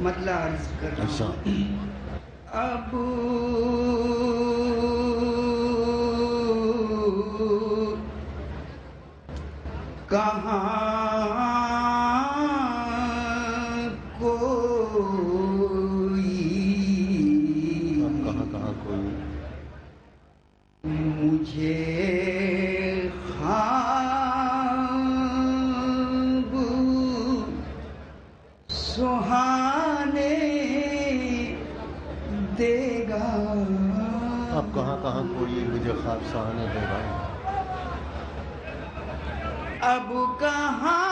مطلب عرض کر رہا ہوں اب کہاں کوئی مجھے خواب سہانے دے گا اب کہاں کوئی مجھے خواب سہانے دے گا اب کہاں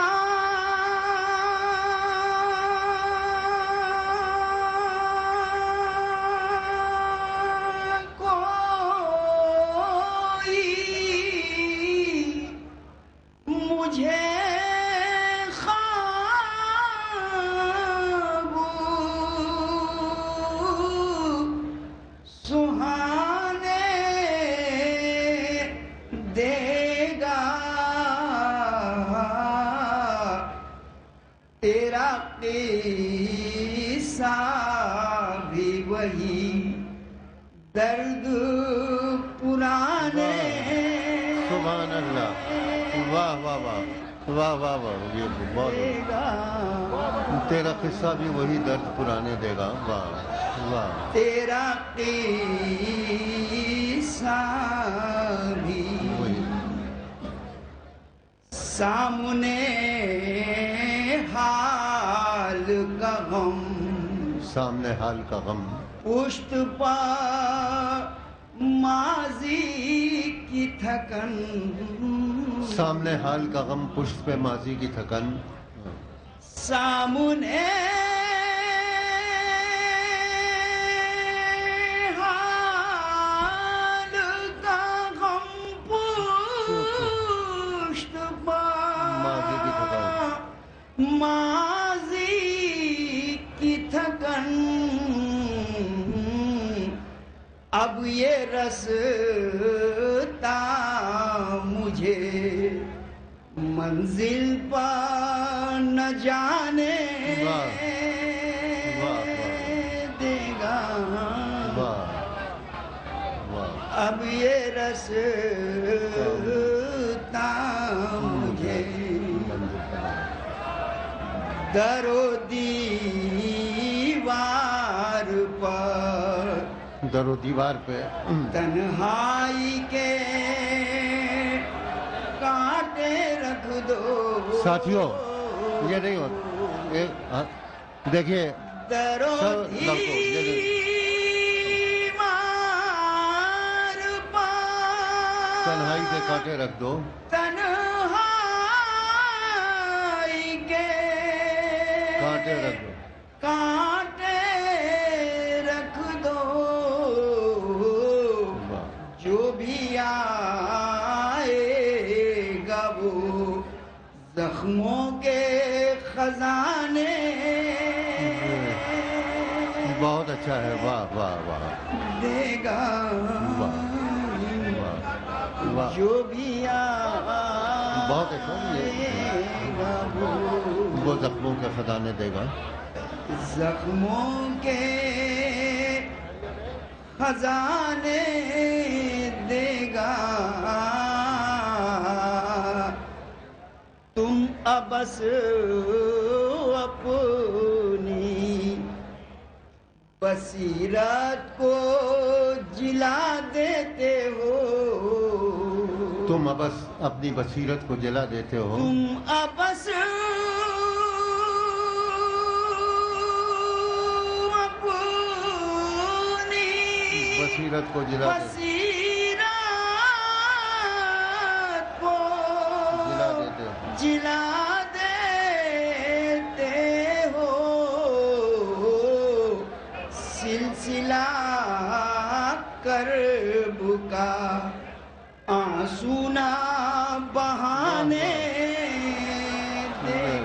تیرا قصہ بھی وہی درد پرانے سبحان اللہ واہ واہ واہ واہ واہ واہ یہ بہت تیرا قصہ بھی وہی درد پرانے دے گا واہ واہ تیرا قصہ بھی سامنے حال کا غم سامنے حال کا غم پشت پا ماضی کی تھکن سامنے حال کا غم پشت پہ ماضی کی تھکن سامنے حال کا غم پشت پا ماضی کی تھکن اب یہ رستا مجھے منزل پر نہ جانے دے گا اب یہ رستا مجھے در و دیوار پہ تنہائی کے کانٹے رکھ دو ساتھیوں یہ نہیں ہوتا دیکھیے در و دیوار پر تنہائی کے کانٹے رکھ دو تنہائی کے کانٹے رکھ دو کانٹے رکھ دو جو بھی آئے گا وہ زخموں کے خزانے بہت اچھا ہے واہ واہ واہ دے گا جو بھی بہت اچھا وہ زخموں کے خزانے دے گا زخموں کے خزانے دے گا تم ابس اپنی بصیرت کو جلا دیتے ہو تم ابس اپنی بصیرت کو جلا دیتے ہو تم ابس اپنی بصیرت کو جلا دیتے ہو سلسلہ کرب کا آنسو نہ بہانے دے